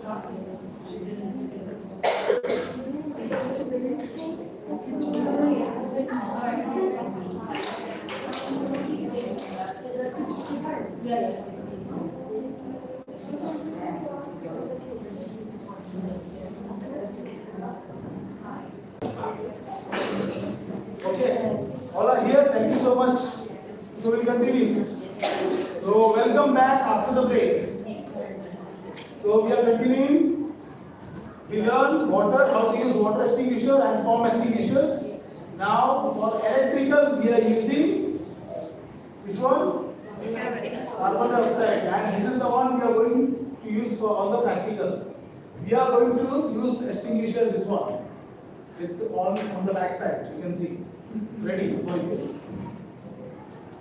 Okay, all are here. Thank you so much. So we'll continue. So welcome back after the break. So we are continuing. We learned water, how to use water extinguisher and foam extinguishers. Now for electrical, we are using which one? Carbon dioxide, and this is the one we are going to use for all the practical. We are going to use the extinguisher. This one. It's on the back side. You can see. It's ready for you.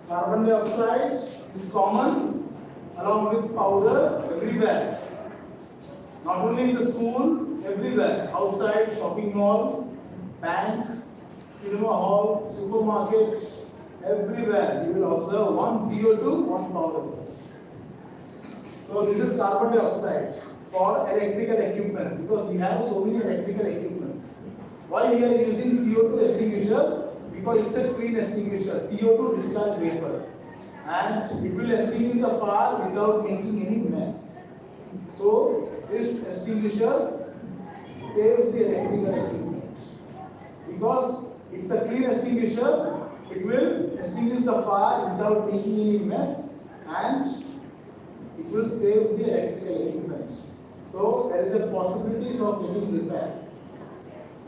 Carbon dioxide is common along with powder everywhere. Not only in the school, everywhere. Outside, shopping mall, bank, cinema hall, supermarket, everywhere. You will observe one CO2, one powder. So this is carbon dioxide for electrical equipment, because we have so many electrical equipments. Why we are using CO2 extinguisher? Because it's a clean extinguisher, CO2 discharge vapor, and it will extinguish the fire without making any mess. So this extinguisher saves the electrical equipment. Because it's a clean extinguisher, it will extinguish the fire without making any mess, and it will save the electrical equipment. So there is a possibility of getting repaired.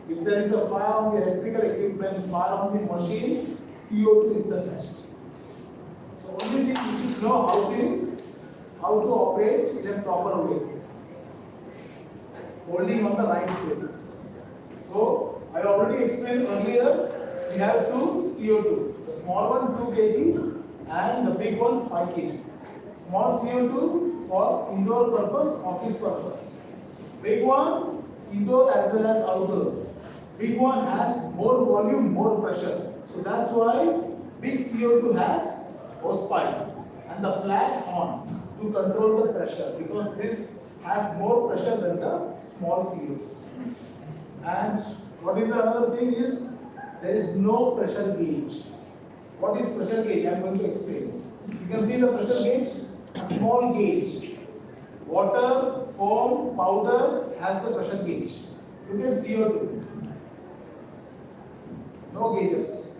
If there is a fire on the electrical equipment, fire on the machine, CO2 is the best. So only thing you should know how to operate in a proper way, holding on the right places. So I already explained earlier, we have two CO2. The small one 2 kg and the big one 5 kg. Small CO2 for indoor purpose, office purpose. Big one indoor as well as outdoor. Big one has more volume, more pressure. So that's why big CO2 has hose pipe and the flat horn to control the pressure, because this has more pressure than the small CO2. And what is the other thing is, there is no pressure gauge. What is pressure gauge? I am going to explain. You can see the pressure gauge, a small gauge. Water, foam, powder has the pressure gauge. Look at CO2. No gauges.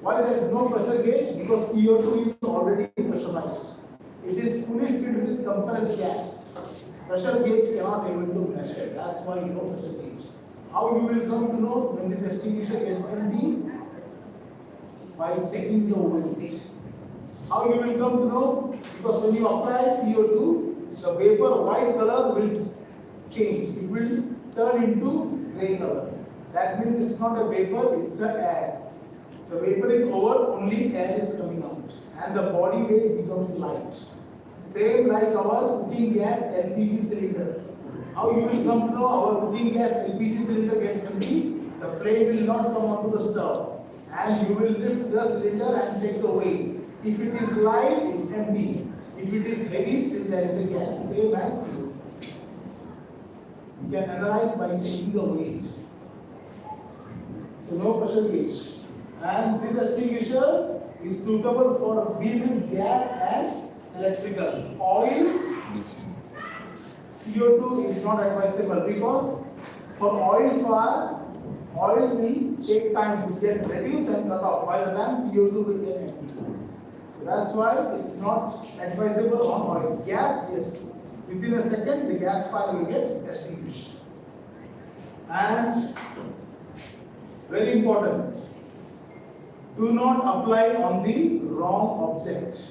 Why there is no pressure gauge? Because CO2 is already pressurized. It is fully filled with compressed gas. Pressure gauge cannot able to measure. That's why no pressure gauge. How you will come to know when this extinguisher gets empty? By checking the weight. How you will come to know? Because when you apply CO2, the vapor white color will change. It will turn into grey color. That means it's not a vapor, it's a air. The vapor is over, only air is coming out, and the body weight becomes light. Same like our cooking gas LPG cylinder. How you will come to know our cooking gas LPG cylinder gets empty? The flame will not come onto the stove, and you will lift the cylinder and check the weight. If it is light, it's empty. If it is heavy, still there is a gas. Same as CO2. You can analyze by checking the weight. So no pressure gauge. And this extinguisher is suitable for beam gas and electrical. Oil, CO2 is not advisable, because for oil fire, oil will take time to get reduced and cut off. By the time CO2 will get empty. So that's why it's not advisable on oil. Gas, yes. Within a second, the gas fire will get extinguished. And very important, do not apply on the wrong object.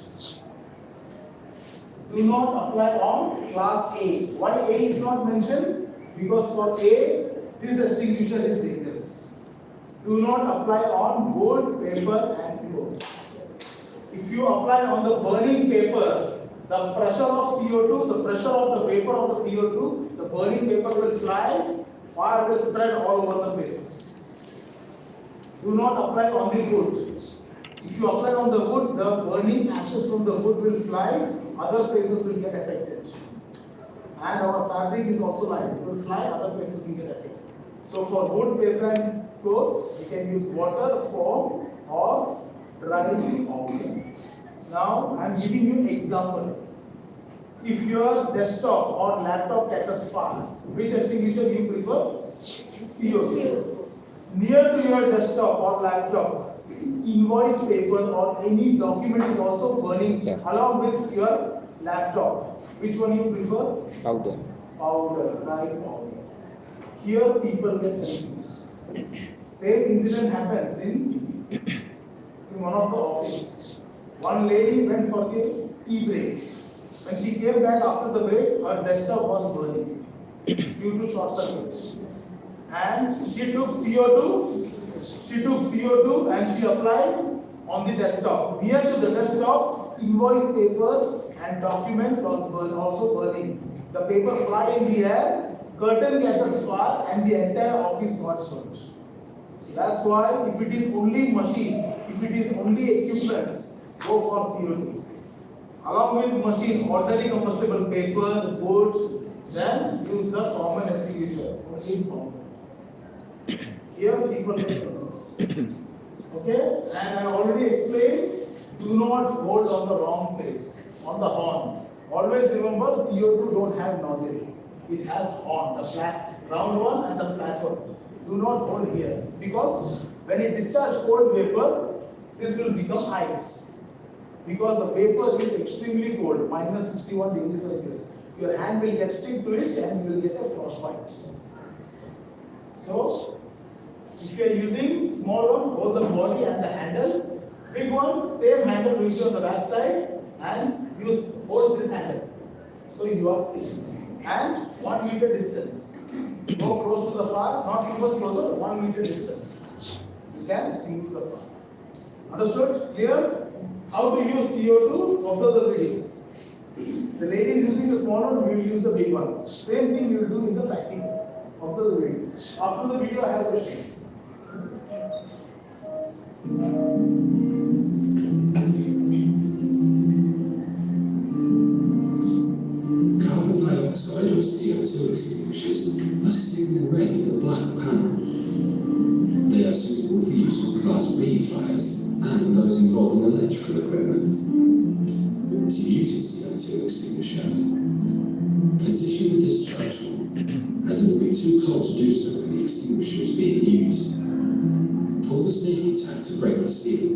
Do not apply on class A. Why A is not mentioned? Because for A, this extinguisher is dangerous. Do not apply on wood, paper and clothes. If you apply on the burning paper, the pressure of CO2, the pressure of the vapor of the CO2, the burning paper will fly, fire will spread all over the places. Do not apply on the wood. If you apply on the wood, the burning ashes from the wood will fly, other places will get affected. and our fabric is also light. It will fly, other places will get affected. So for wood, paper and clothes, we can use water, foam or dry powder. Now I am giving you example. If your desktop or laptop catches fire, which extinguisher you prefer? CO2. Near to your desktop or laptop, invoice paper or any document is also burning along with your laptop. Which one you prefer? Powder. Powder, dry powder. Here people get confused. Same incident happens in one of the office. One lady went for the tea break. When she came back after the break, her desktop was burning due to short circuit. And she took CO2. She took CO2 and she applied on the desktop. Near to the desktop, invoice paper and document was also burning. The paper fly in the air, curtain catches fire, and the entire office got burnt. So that's why if it is only machine, if it is only equipments, go for CO2. Along with machine, ordinary combustible paper, wood, then use the common extinguisher. Only common. Here people get confused. Okay? And I already explained, do not hold on the wrong place, on the horn. Always remember, CO2 don't have nozzle. It has horn, the flat, round one and the flat one. Do not hold here, because when it discharges cold vapor, this will become ice. Because the paper is extremely cold, minus 61 degrees Celsius. Your hand will get stick to it and you will get a frostbite. So, if you are using small one, hold the body and the handle. Big one, same handle will be on the back side and hold this handle. So you are safe. And 1 meter distance. Go close to the fire, not too much closer, 1 meter distance. You can extinguish the fire. Understood? Clear? How to use CO2? Observe the video. The lady is using the small one, we will use the big one. Same thing we will do in the practical. Observe the video. After the video, I have questions. Carbon dioxide or CO2 extinguishers are signal red with a black panel. They are suitable for use on Class B fires and those involving electrical equipment. To use a CO2 extinguisher, position the discharge hole, as it will be too cold to do so when the extinguisher is being used. Pull the safety tab to break the seal.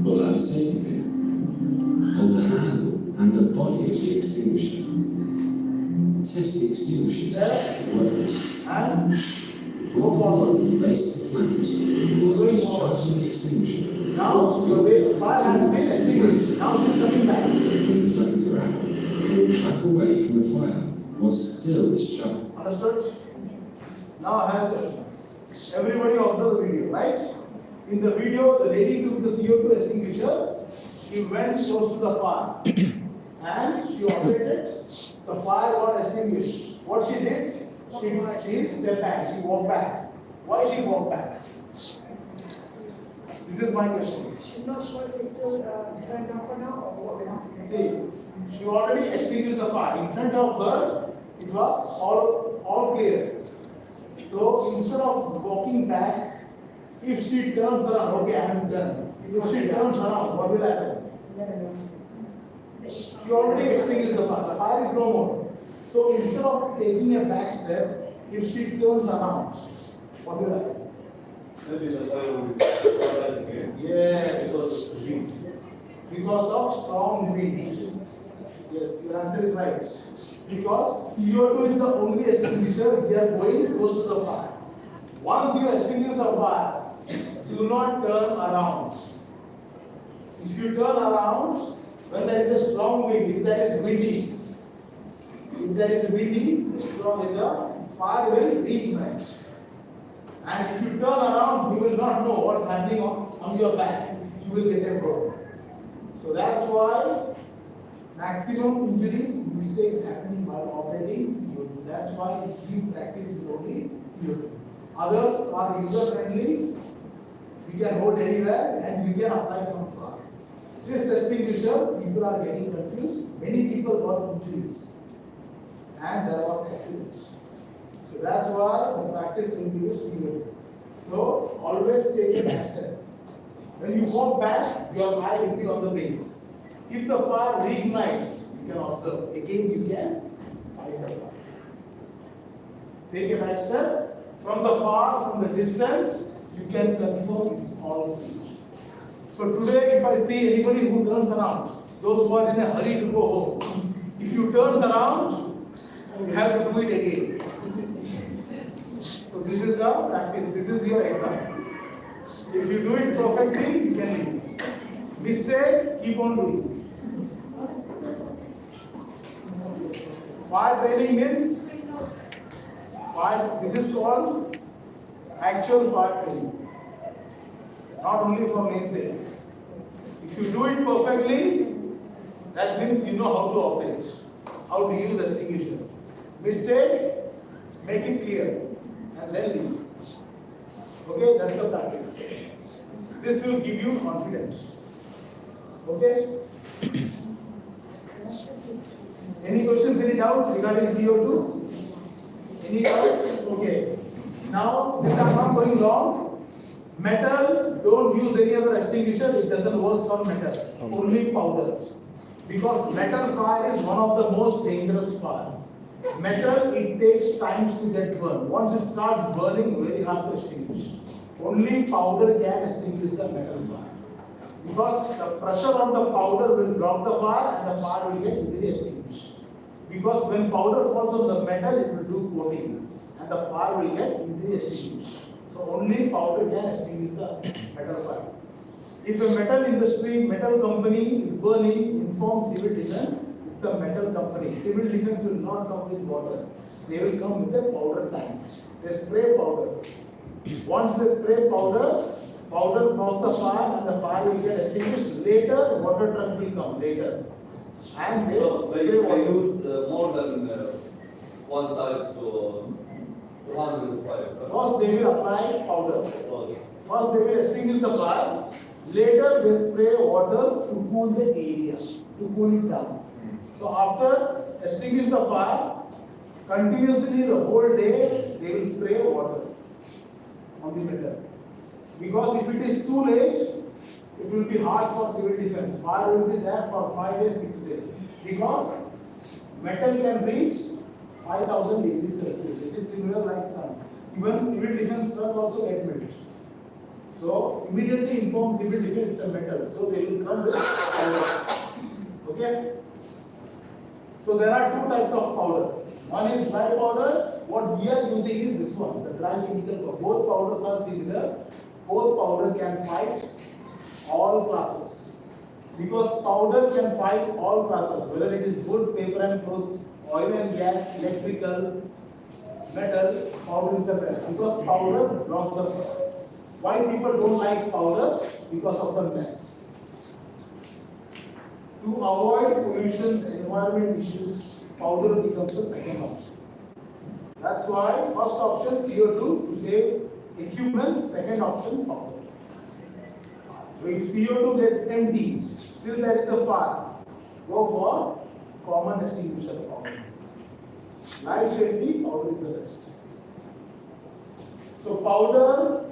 Pull out the safety pin. Hold the handle and the body of the extinguisher. Test the extinguisher to check if it works. And Pull forward the base of the flames whilst discharging the extinguisher. now the base fire has been extinguished. Now it is coming back. When the flames are out, back away from the fire whilst still discharged. Understood? Now I have questions. Everybody observe the video, right? In the video, the lady took the CO2 extinguisher. She went close to the fire and she operated. The fire got extinguished. What she did? She stepped back. She walked back. Why she walked back? This is my question. She's not sure if it's still turned off or not, or what happened. See, she already extinguished the fire. In front of her, it was all clear. So instead of walking back, if she turns around, okay, I am done. If she turns around, what will happen? She already extinguished the fire. The fire is no more. So instead of taking a back step, if she turns around, what will happen? Yes. Because of strong wind. Yes, your answer is right. Because CO2 is the only extinguisher, we are going close to the fire. Once you extinguish the fire, do not turn around. If you turn around, when there is a strong wind, if there is windy, the fire will reignite. And if you turn around, you will not know what's happening on your back. You will get a burn. So that's why maximum injuries, mistakes happening while operating CO2. That's why we practice with only CO2. Others are user friendly. We can hold anywhere and we can apply from far. This extinguisher, people are getting confused. Many people got injuries. and there was accident. So that's why the practice will be with CO2. So always take a back step. When you walk back, your eye will be on the base. If the fire reignites, you can observe. Again, you can fight the fire. Take a back step. From the far, from the distance, you can confirm it's all clear. So today, if I see anybody who turns around, those who are in a hurry to go home, if you turn around, you have to do it again. So this is the practice. This is your exam. If you do it perfectly, you can leave. Mistake, keep on doing. Fire training means fire. This is called actual fire training. Not only for namesake. If you do it perfectly, that means you know how to operate, how to use extinguisher. Mistake, make it clear, and then leave. Okay, that's the practice. This will give you confidence. Okay? Any questions, any doubt regarding CO2? Any doubts? Okay. Now, this I'm not going long. Metal, don't use any other extinguisher, it doesn't work on metal. Only powder. Because metal fire is one of the most dangerous fire. Metal, it takes time to get burned. Once it starts burning, very hard to extinguish. Only powder can extinguish the metal fire. Because the pressure on the powder will block the fire and the fire will get easily extinguished. Because when powder falls on the metal, it will do coating and the fire will get easily extinguished. So only powder can extinguish the metal fire. If a metal industry, metal company is burning, inform civil defense, it's a metal company. Civil defense will not come with water. They will come with a powder tank. They spray powder. Once they spray powder, powder blocks the fire and the fire will get extinguished. Later, water truck will come later. And they spray water. Use more than one type to handle the fire. First they will apply powder. Okay. First they will extinguish the fire. Later they spray water to cool the area, to cool it down. So after extinguish the fire, continuously the whole day they will spray water on the metal. Because if it is too late, it will be hard for civil defense. Fire will be there for 5 days, 6 days. Because metal can reach 5000 degrees Celsius. It is similar like sun. Even civil defense truck also get melted. So immediately inform civil defense it's a metal. So they will come with powder. Okay? So there are two types of powder. One is dry powder. What we are using is this one, the dry chemical. Both powders are similar. Both powder can fight all classes. Because powder can fight all classes, whether it is wood, paper and clothes, oil and gas, electrical, metal, powder is the best. Because powder blocks the fire. Why people don't like powder? Because of the mess. To avoid pollutions, environment issues, powder becomes the second option. That's why first option CO2 to save equipment, second option powder. So if CO2 gets empty, still there is a fire, go for common extinguisher powder. Life safety, powder is the best. So powder,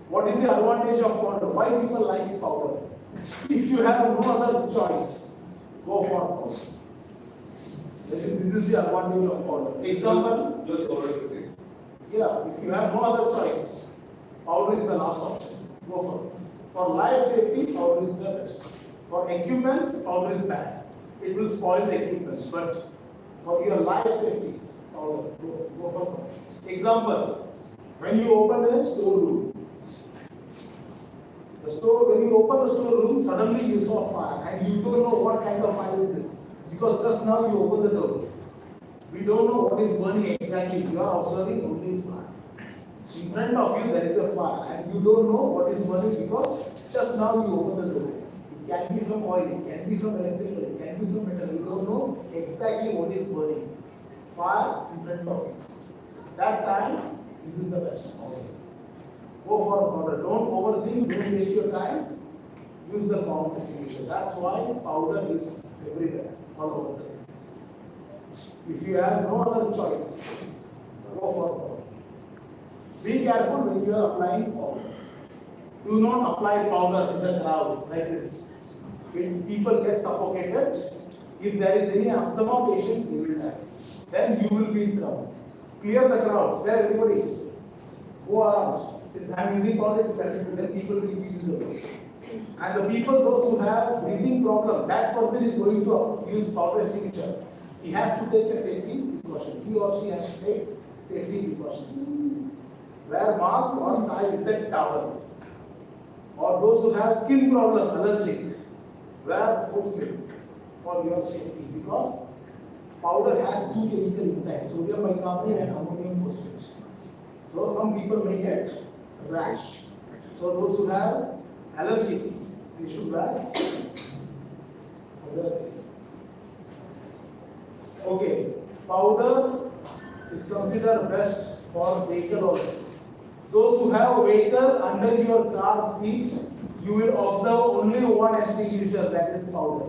what is the advantage of powder? Why people like powder? If you have no other choice, go for powder. This is the advantage of powder. Example, Just already. yeah, if you have no other choice, powder is the last option. Go for it. For life safety, powder is the best. For equipments, powder is bad. It will spoil the equipments. But for your life safety, powder, go for powder. Example, when you open a storeroom, when you open the storeroom, suddenly you saw fire and you don't know what kind of fire is this. Because just now you opened the door. We don't know what is burning exactly. You are observing only fire. In front of you there is a fire and you don't know what is burning because just now you opened the door. It can be from oil, it can be from electrical, it can be from metal. You don't know exactly what is burning. Fire in front of you. That time, this is the best. Go for powder. Don't overthink, don't waste your time. Use the common extinguisher. That's why powder is everywhere, all over the place. If you have no other choice, go for powder. Be careful when you are applying powder. Do not apply powder in the crowd like this. When people get suffocated, if there is any asthma patient, they will die. Then you will be in trouble. Clear the crowd. There, everybody. Go around. If I am using powder, then people will be in the way. And the people, those who have breathing problem, that person is going to use powder extinguisher. He has to take a safety precaution. He or she has to take safety precautions. Wear mask or tie with a towel. Or those who have skin problem, allergic, wear foot slip for your safety, because powder has two chemicals inside, sodium bicarbonate and ammonium phosphate. So some people may get rash. So those who have allergy, they should wear powder. Okay, powder is considered best for vehicle also. Those who have a vehicle under your car seat, you will observe only one extinguisher, that is powder.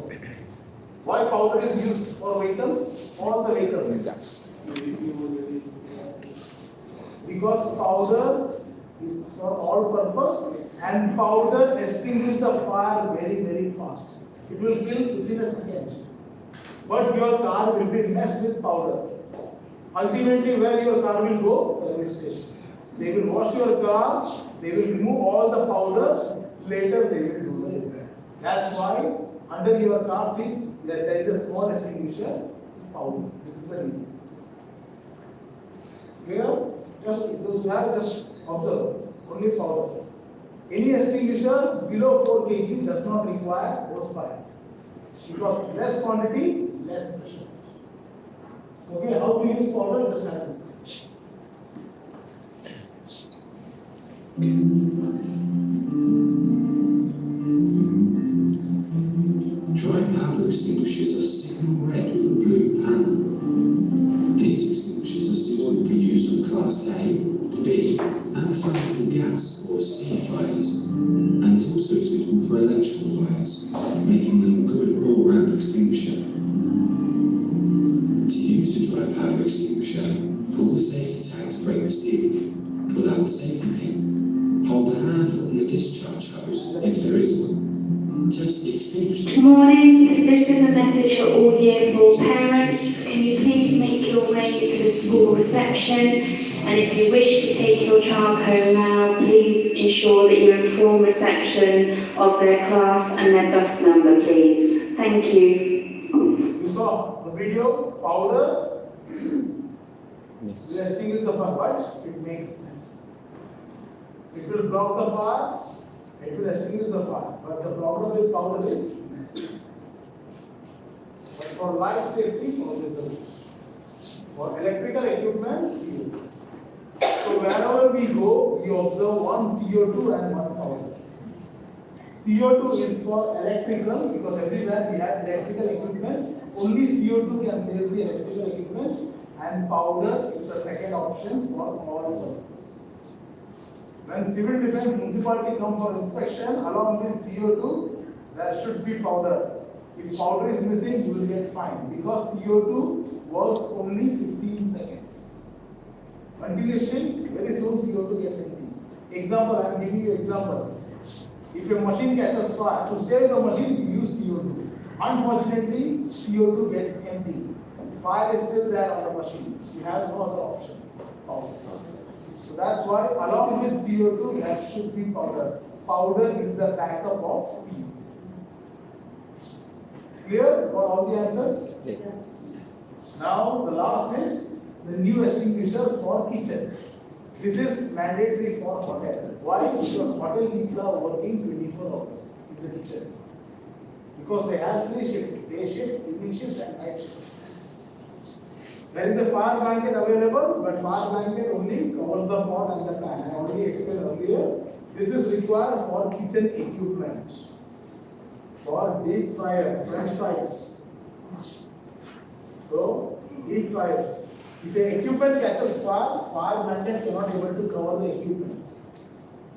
Why powder is used for vehicles? All the vehicles. Because powder is for all purpose, and powder extinguishes the fire very, very fast. It will kill within a second. But your car will be messed with powder. Ultimately, where your car will go? Service station. They will wash your car, they will remove all the powder, later they will do the repair. That's why under your car seat there is a small extinguisher, powder. This is the reason. Clear? Just those who have, just observe, only powder. Any extinguisher below 4 kg does not require hose pipe, because less quantity, less pressure. Okay, how to use powder? Just have it. Dry powder extinguishers are signal red with a blue panel. These extinguishers are suitable for use on Class A, B, and flammable gas or C fires, and is also suitable for electrical fires, making them a good all-round extinguisher. To use a dry powder extinguisher, pull the safety tag to break the steel, pull out the safety pin, hold the handle on the discharge hose if there is one. Test the extinguisher. Good morning. This is a message for all Year 4 parents. Can you please make your way to the school reception? And if you wish to take your child home now, please ensure that you inform reception of their class and their bus number, please. Thank you. You saw the video, powder, the extinguish the fire, but it makes mess. It will block the fire, it will extinguish the fire, but the problem with powder is mess. But for life safety, always the best. For electrical equipment, CO2. So wherever we go, we observe one CO2 and one powder. CO2 is for electrical, because everywhere we have electrical equipment. Only CO2 can save the electrical equipment, and powder is the second option for all purposes. When civil defense municipality come for inspection, along with CO2, there should be powder. If powder is missing, you will get fined, because CO2 works only 15 seconds. Continuously, very soon CO2 gets empty. Example, I am giving you example. If a machine catches fire, to save the machine, you use CO2. Unfortunately, CO2 gets empty. Fire is still there on the machine. You have no other option. Powder. So that's why, along with CO2, there should be powder. Powder is the backup of CO2. Clear? Got all the answers? Yes. Now, the last is the new extinguisher for kitchen. This is mandatory for hotel. Why? Because hotel people are working 24 hours in the kitchen. Because they have 3 shifts, day shift, evening shift and night shift. There is a fire blanket available, but fire blanket only covers the pot and the pan. I already explained earlier. This is required for kitchen equipment. For deep fryer, French fries. So, deep fryers. If the equipment catches fire, fire blanket cannot able to cover the equipments.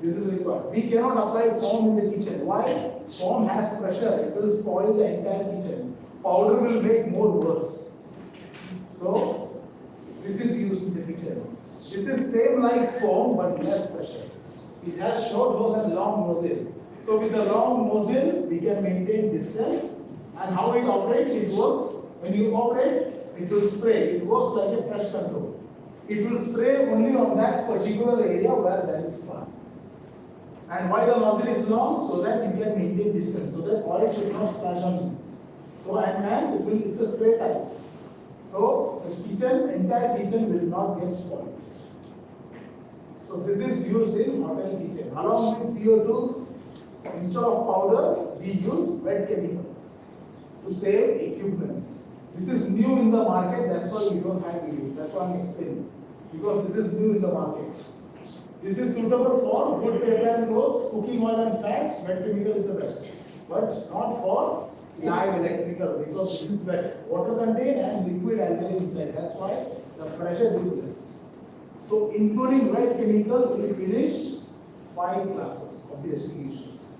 This is required. We cannot apply foam in the kitchen. Why? Foam has pressure. It will spoil the entire kitchen. Powder will make more worse. So this is used in the kitchen. This is same like foam but less pressure. It has short hose and long nozzle. So with the long nozzle, we can maintain distance. And how it operates? It works. When you operate, it will spray. It works like a pest control. It will spray only on that particular area where there is fire. And why the nozzle is long? So that you can maintain distance. So that oil should not splash on you. So and it's a spray type. So the entire kitchen will not get spoiled. So this is used in hotel kitchen. Along with CO2, instead of powder, we use wet chemical to save equipments. This is new in the market, that's why we don't have video. That's why I'm explaining. Because this is new in the market. This is suitable for wood, paper and clothes, cooking oil and fats. Wet chemical is the best. But not for live electrical, because this is wet. Water contained and liquid alkali inside. That's why the pressure is less. So including wet chemical, we finish 5 classes of the extinguishers.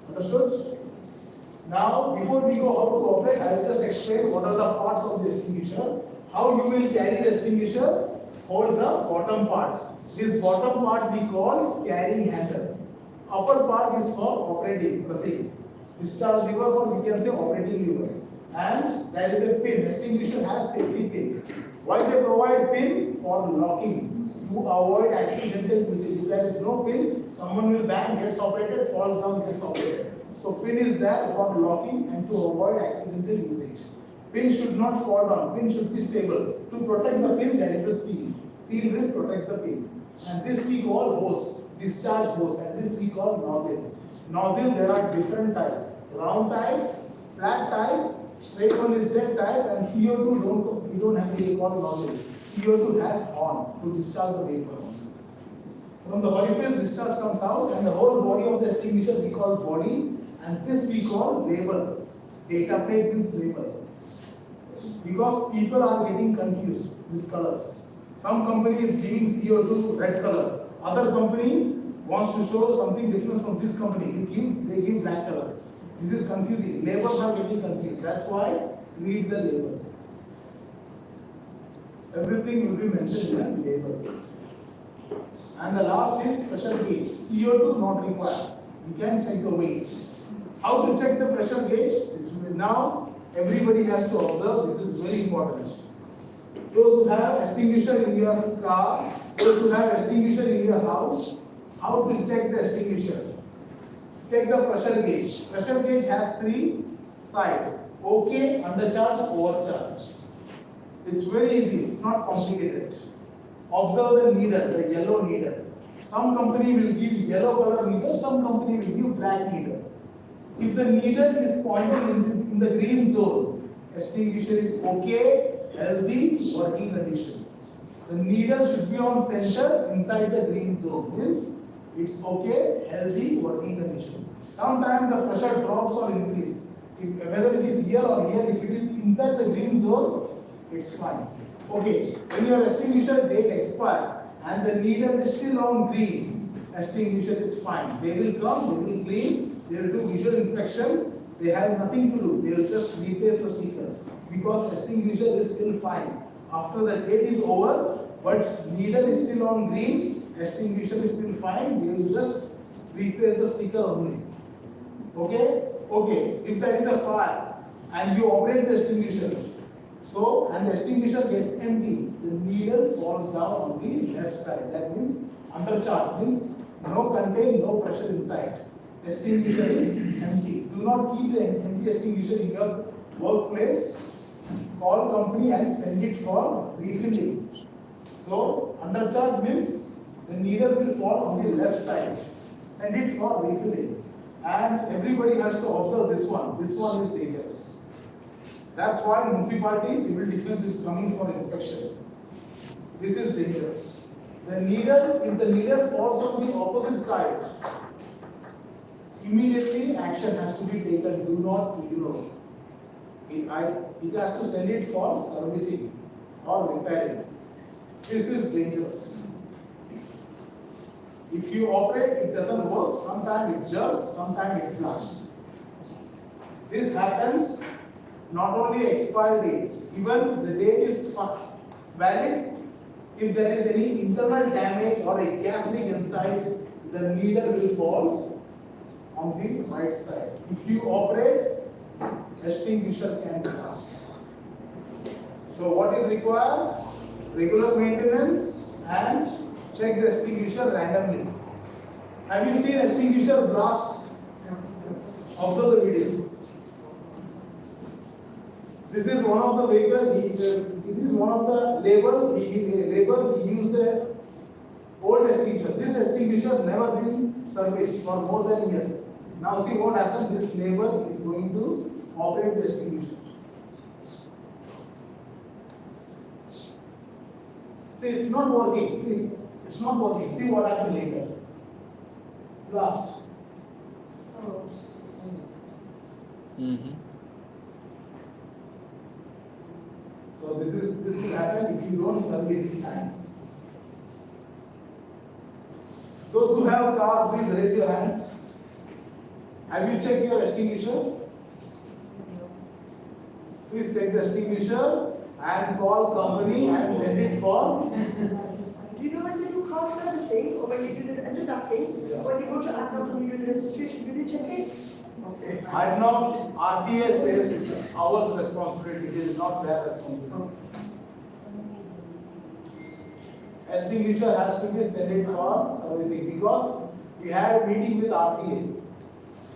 Understood? Now, before we go how to operate, I will just explain what are the parts of the extinguisher. How you will carry the extinguisher? Hold the bottom part. This bottom part we call carrying handle. Upper part is for operating, pressing. Discharge lever, or we can say operating lever. And that is a pin. Extinguisher has safety pin. Why they provide pin? For locking, to avoid accidental usage. If there is no pin, someone will bang, gets operated, falls down, gets operated. So pin is there for locking and to avoid accidental usage. Pin should not fall down. Pin should be stable. To protect the pin, there is a seal. Seal will protect the pin. And this we call hose, discharge hose, and this we call nozzle. Nozzle, there are different types. Round type, flat type, straight one is jet type, and CO2 we don't have a called nozzle. CO2 has horn to discharge the vapor. From the orifice, discharge comes out, and the whole body of the extinguisher we call body, and this we call label. Data plate means label. Because people are getting confused with colors. Some company is giving CO2 red color. Other company wants to show something different from this company. They give black color. This is confusing. Labels are getting confused. That's why read the label. Everything will be mentioned in the label. And the last is pressure gauge. CO2 not required. You can check the weight. How to check the pressure gauge? Now everybody has to observe. This is very important. Those who have extinguisher in your car, those who have extinguisher in your house, how to check the extinguisher? Check the pressure gauge. Pressure gauge has 3 sides. Okay, undercharge, overcharge. It's very easy. It's not complicated. Observe the needle, the yellow needle. Some company will give yellow color needle, some company will give black needle. If the needle is pointing in the green zone, extinguisher is okay, healthy, working condition. The needle should be on center inside the green zone. Means it's okay, healthy, working condition. Sometimes the pressure drops or increase. Whether it is here or here, if it is inside the green zone, it's fine. Okay, when your extinguisher date expire and the needle is still on green, extinguisher is fine. They will come, they will clean, they will do visual inspection. They have nothing to do. They will just replace the sticker because extinguisher is still fine. After the date is over, but needle is still on green, extinguisher is still fine. They will just replace the sticker only. Okay? Okay. If there is a fire and you operate the extinguisher, so and the extinguisher gets empty, the needle falls down on the left side. That means undercharge, means no contain, no pressure inside. Extinguisher is empty. Do not keep the empty extinguisher in your workplace. Call company and send it for refilling. So undercharge means the needle will fall on the left side. Send it for refilling. And everybody has to observe this one. This one is dangerous. That's why municipality civil defense is coming for inspection. This is dangerous. The needle, if the needle falls on the opposite side, immediately action has to be taken. Do not ignore. It has to send it for servicing or repairing. This is dangerous. If you operate, it doesn't work. Sometimes it jerks, sometimes it flashes. This happens not only expiry date, even the date is valid. If there is any internal damage or a gas leak inside, the needle will fall on the right side. If you operate, extinguisher can blast. So what is required? Regular maintenance and check the extinguisher randomly. Have you seen extinguisher blast? Observe the video. This is one of the vehicle. This is one of the label. He used the old extinguisher. This extinguisher never been serviced for more than years. Now see what happens. This label is going to operate the extinguisher. See, it's not working. See, it's not working. See what happened later. Blast. So this will happen if you don't service in time. Those who have car, please raise your hands. Have you checked your extinguisher? Please check the extinguisher and call company and send it for. Do you know when you do car servicing or when you do the, I'm just asking, when you go to ADNOC and you do the registration, do they check it? Okay. ADNOC, RTA says it's our responsibility, it is not their responsibility. Extinguisher has to be sent for servicing because we had a meeting with RTA.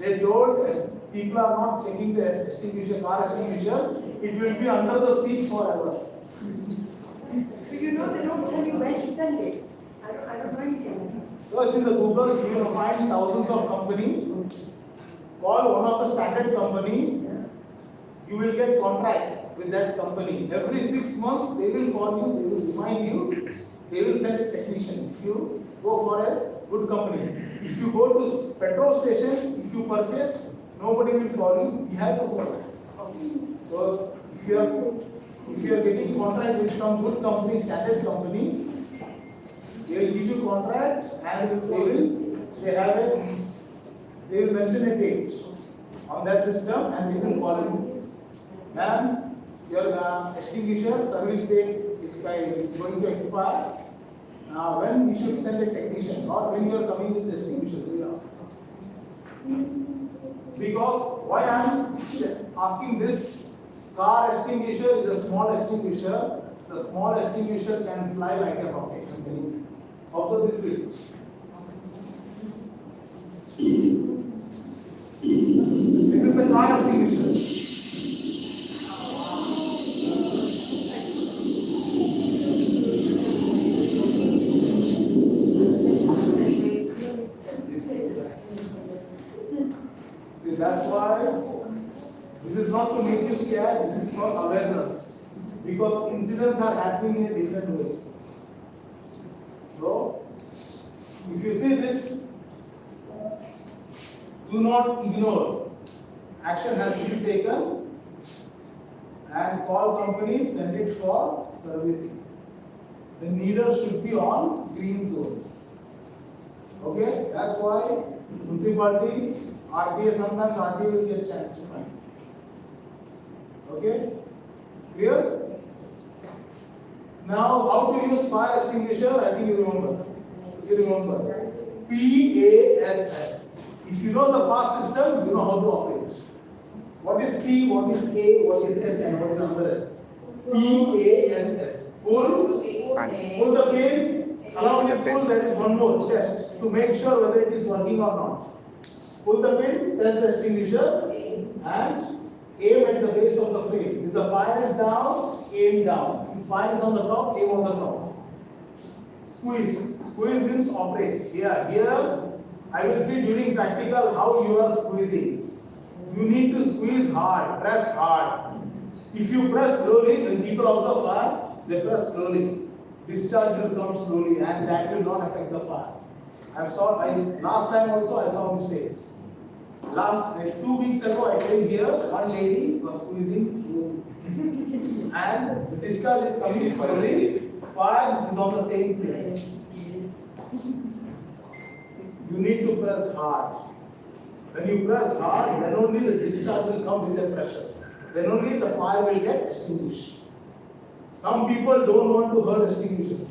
They told people are not checking the extinguisher, car extinguisher, it will be under the seat forever. But you know they don't tell you where to send it. I don't know anything. Search in the Google, you will find thousands of companies. Call one of the standard company, you will get contract with that company. Every 6 months they will call you, they will remind you, they will send a technician. If you go for a good company. If you go to petrol station, if you purchase, nobody will call you, you have to go. So if you are getting contract with some good company, standard company, they will give you contract and they will mention a date on that system and they will call you. Ma'am, your extinguisher service date is going to expire. Now when we should send a technician or when you are coming with the extinguisher, they will ask. Because why I am asking this, car extinguisher is a small extinguisher. The small extinguisher can fly like a rocket. Observe this video. This is the car extinguisher. See, that's why this is not to make you scared, this is for awareness. Because incidents are happening in a different way. So, if you see this, do not ignore. Action has to be taken and call company, send it for servicing. The needle should be on green zone. Okay, that's why municipality, RTA, sometimes RTA will get a chance to find. Okay, clear? Now, how to use fire extinguisher? I think you remember. PASS. If you know the PASS system, you know how to operate. What is P, what is A, what is S, and what is number S? PASS. Pull the pin. Allow me to pull. There is one more test to make sure whether it is working or not. Pull the pin, test the extinguisher, and aim at the base of the flame. If the fire is down, aim down. If fire is on the top, aim on the top. Squeeze. Squeeze means operate. Here, I will see during practical how you are squeezing. You need to squeeze hard, press hard. If you press slowly, when people also fire, they press slowly. Discharge will come slowly and that will not affect the fire. Last time also I saw mistakes. 2 weeks ago I came here, one lady was squeezing slowly. And the discharge is coming slowly, fire is on the same place. You need to press hard. When you press hard, then only the discharge will come with the pressure. then only the fire will get extinguished. Some people don't want to hurt extinguisher.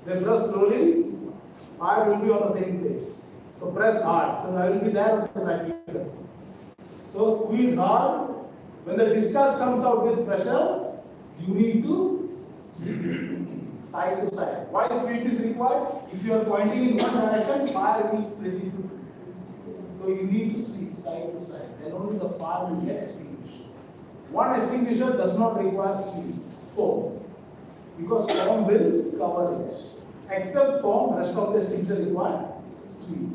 They press slowly, fire will be on the same place. So press hard. So I will be there automatically. So squeeze hard. When the discharge comes out with pressure, you need to sweep side to side. Why sweep is required? If you are pointing in one direction, fire will split into two. So you need to sweep side to side. Then only the fire will get extinguished. One extinguisher does not require sweep, foam, because foam will cover it. Except foam, rest of the extinguisher require sweep.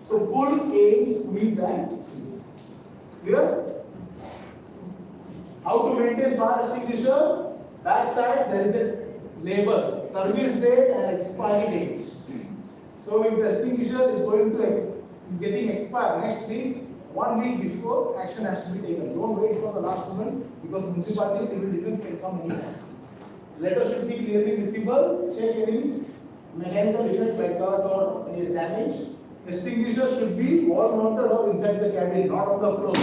So pull, aim, squeeze, and sweep. Clear? How to maintain fire extinguisher? Back side there is a label, service date and expiry date. So if the extinguisher is getting expired next week, 1 week before, action has to be taken. Don't wait for the last moment because municipality civil defense can come anytime. Letter should be clearly visible. Check any mechanical defect like cut or damage. Extinguisher should be wall mounted or inside the cabin, not on the floor.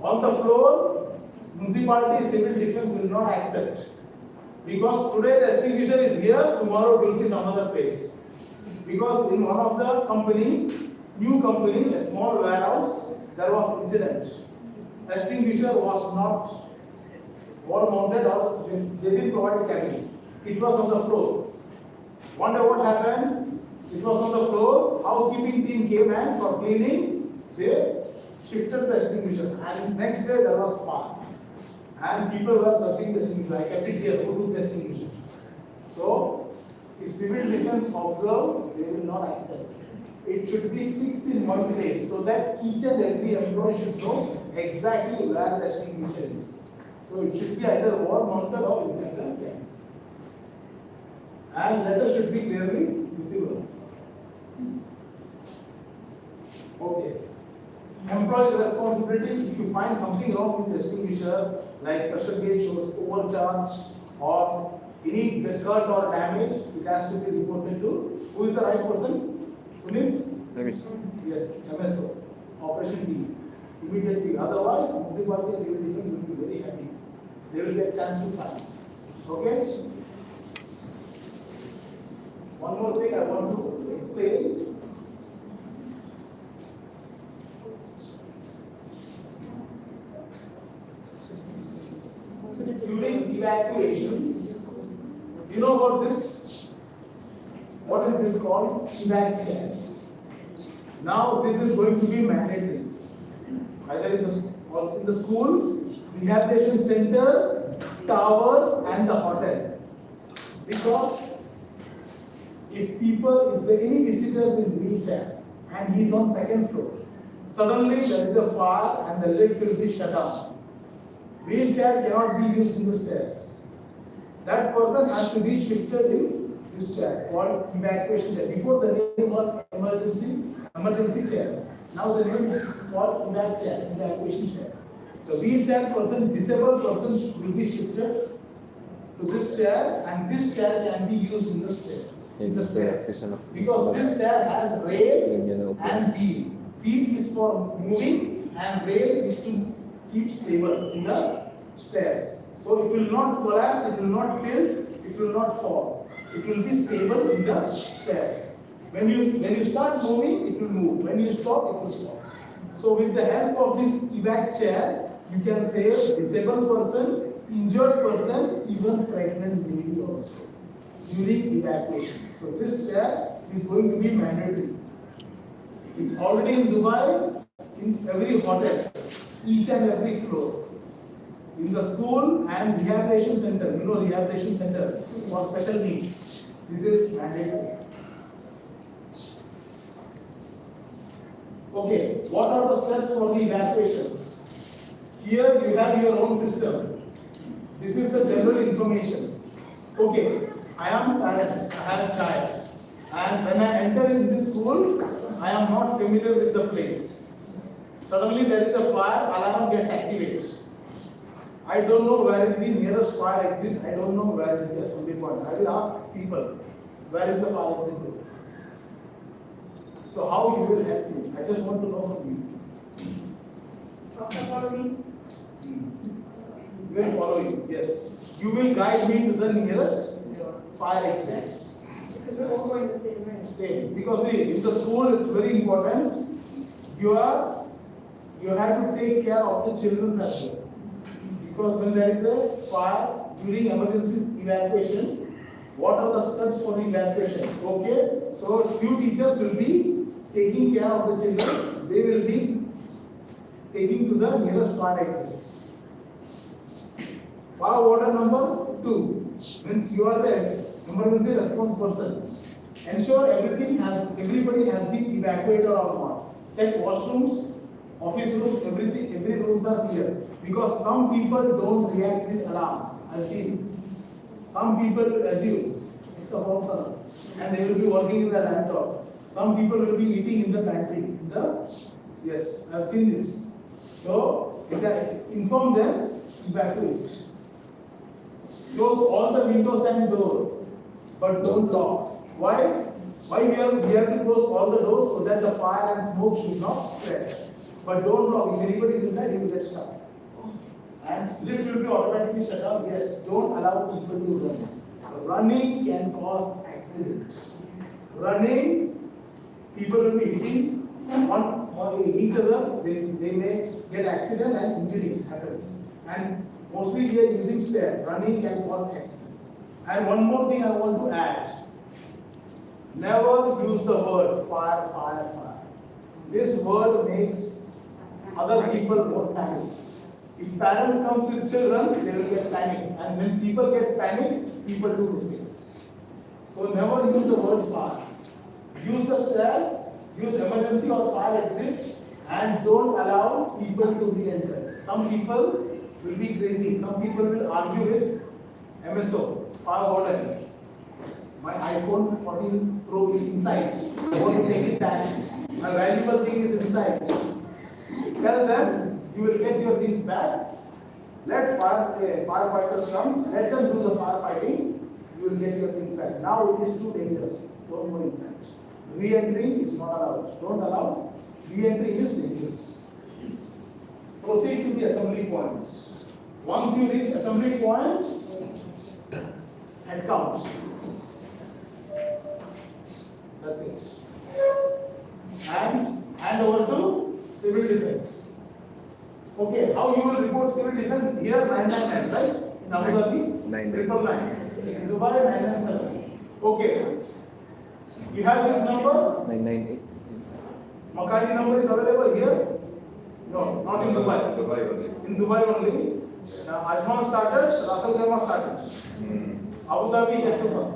On the floor, municipality civil defense will not accept. Because today the extinguisher is here, tomorrow it will be some other place. Because in one of the company, new company, a small warehouse, there was incident. Extinguisher was not wall mounted or they didn't provide cabin. It was on the floor. One day what happened? It was on the floor. Housekeeping team came and for cleaning, they shifted the extinguisher. And next day there was fire. And people were searching the extinguisher. I kept it here, who took the extinguisher? So, if civil defense observe, they will not accept. It should be fixed in one place so that each and every employee should know exactly where the extinguisher is. So it should be either wall mounted or inside the cabin. And letter should be clearly visible. Okay. Employee's responsibility, if you find something wrong with the extinguisher, like pressure gauge shows overcharge or any cut or damage, it has to be reported to, who is the right person? Sunil? Yes, MSO, operation team. Immediately, otherwise, municipality civil defense will be very happy. They will get chance to find. Okay? One more thing I want to explain. During evacuations, you know about this? What is this called? Evac chair. Now this is going to be mandatory. Either in the school, rehabilitation center, towers, and the hotel. Because if any visitors in wheelchair and he is on second floor, suddenly there is a fire and the lift will be shut down. Wheelchair cannot be used in the stairs. That person has to be shifted in this chair called evacuation chair. Before the name was emergency chair. Now the name is called evac chair, evacuation chair. The wheelchair person, disabled person will be shifted to this chair and this chair can be used in the stairs. Because this chair has rail and wheel. Wheel is for moving and rail is to keep stable in the stairs. So it will not collapse, it will not tilt, it will not fall. It will be stable in the stairs. When you start moving, it will move. When you stop, it will stop. So with the help of this evac chair, you can save disabled person, injured person, even pregnant lady also during evacuation. So this chair is going to be mandatory. It's already in Dubai, in every hotel, each and every floor. In the school and rehabilitation center, rehabilitation center for special needs. This is mandatory. Okay, what are the steps for the evacuations? Here you have your own system. This is the general information. Okay, I am parents, I have a child. And when I enter in this school, I am not familiar with the place. Suddenly there is a fire, alarm gets activated. I don't know where is the nearest fire exit. I don't know where is the assembly point. I will ask people, where is the fire exit? So how you will help me? I just want to know from you. Follow me. We will follow you. Yes. You will guide me to the nearest fire exits. Because we're all going the same way. Same. Because see, in the school it's very important. You have to take care of the children as well. Because when there is a fire during emergency evacuation, what are the steps for the evacuation? Okay. So few teachers will be taking care of the children. They will be taking to the nearest fire exits. Fire order number 2 means you are the emergency response person. Ensure everybody has been evacuated or not. Check washrooms, office rooms, everything, every rooms are clear. Because some people don't react with alarm. I've seen. Some people assume it's a false alarm and they will be working in the laptop. Some people will be eating in the pantry. Yes, I've seen this. So inform them, evacuate. Close all the windows and doors, but don't lock. Why? Why we have to close all the doors so that the fire and smoke should not spread. But don't lock. If anybody is inside, he will get stuck. And lift will be automatically shut down. Yes, don't allow people to run. Running can cause accidents. Running, people will be hitting each other. They may get accident and injuries happens. And mostly they are using stair. Running can cause accidents. And one more thing I want to add. Never use the word fire, fire, fire. This word makes other people more panic. If parents come with children, they will get panic. And when people get panic, people do mistakes. So never use the word fire. Use the stairs, use emergency or fire exit, and don't allow people to re-enter. Some people will be crazy. Some people will argue with MSO, fire warden. My iPhone 14 Pro is inside. I want to take it back. My valuable thing is inside. Tell them you will get your things back. Let firefighters come. Let them do the firefighting. You will get your things back. Now it is too dangerous. Don't go inside. Re-entering is not allowed. Don't allow. Re-entering is dangerous. Proceed to the assembly point. Once you reach assembly point, head count. That's it. And hand over to civil defense. Okay, how you will report civil defense? Here 999, right? In Abu Dhabi, 999. In Dubai 997. Okay. You have this number? 998. Makani number is available here? No, not in Dubai. Dubai only. In Dubai only. Ajman started, Russell Khaimah started. Abu Dhabi yet to come.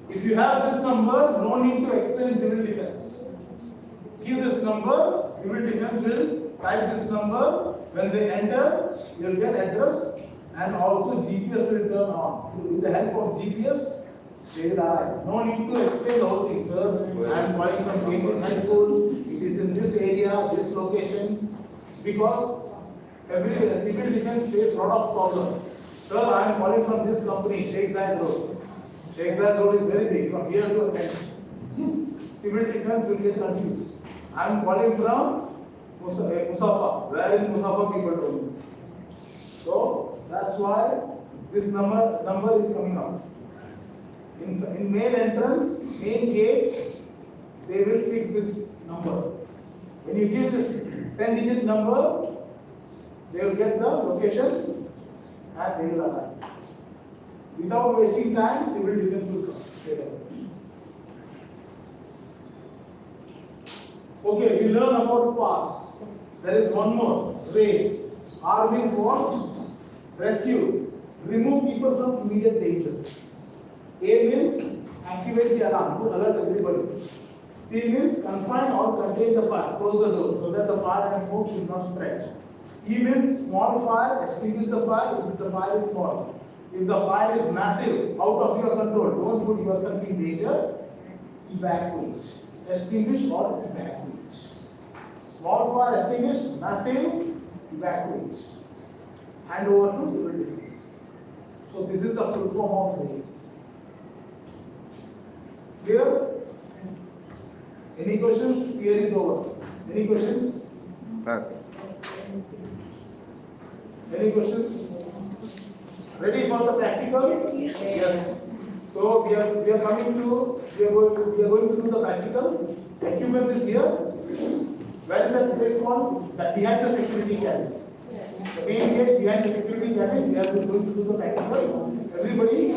If you have this number, no need to explain civil defense. Give this number, civil defense will type this number. When they enter, you will get address and also GPS will turn on. With the help of GPS, they will arrive. No need to explain the whole thing, sir. I am flying from Cambridge High School. It is in this area, this location. Because every civil defense faces a lot of problems. Sir, I am calling from this company, Sheikh Zayed Road. Sheikh Zayed Road is very big, from here to end. Civil defense will get confused. I am calling from Musafa. Where is Musafa people told me. So that's why this number is coming out. In main entrance, main gate, they will fix this number. When you give this 10-digit number, they will get the location and they will arrive. Without wasting time, civil defense will come. Okay, we learn about pass. There is one more, race. R means what? Rescue. Remove people from immediate danger. A means activate the alarm to alert everybody. C means confine or contain the fire, close the door so that the fire and smoke should not spread. E means small fire, extinguish the fire if the fire is small. If the fire is massive, out of your control, don't put yourself in danger, evacuate. Extinguish or evacuate. Small fire, extinguish, massive, evacuate. Hand over to civil defense. So this is the full form of race. Clear? Any questions? Theory is over. Any questions? Okay. Any questions? Ready for the practical? Yes. So we are going to do the practical. Equipment is here. Where is that place called? That behind the security cabin. The main gate behind the security cabin. We are going to do the practical. Everybody,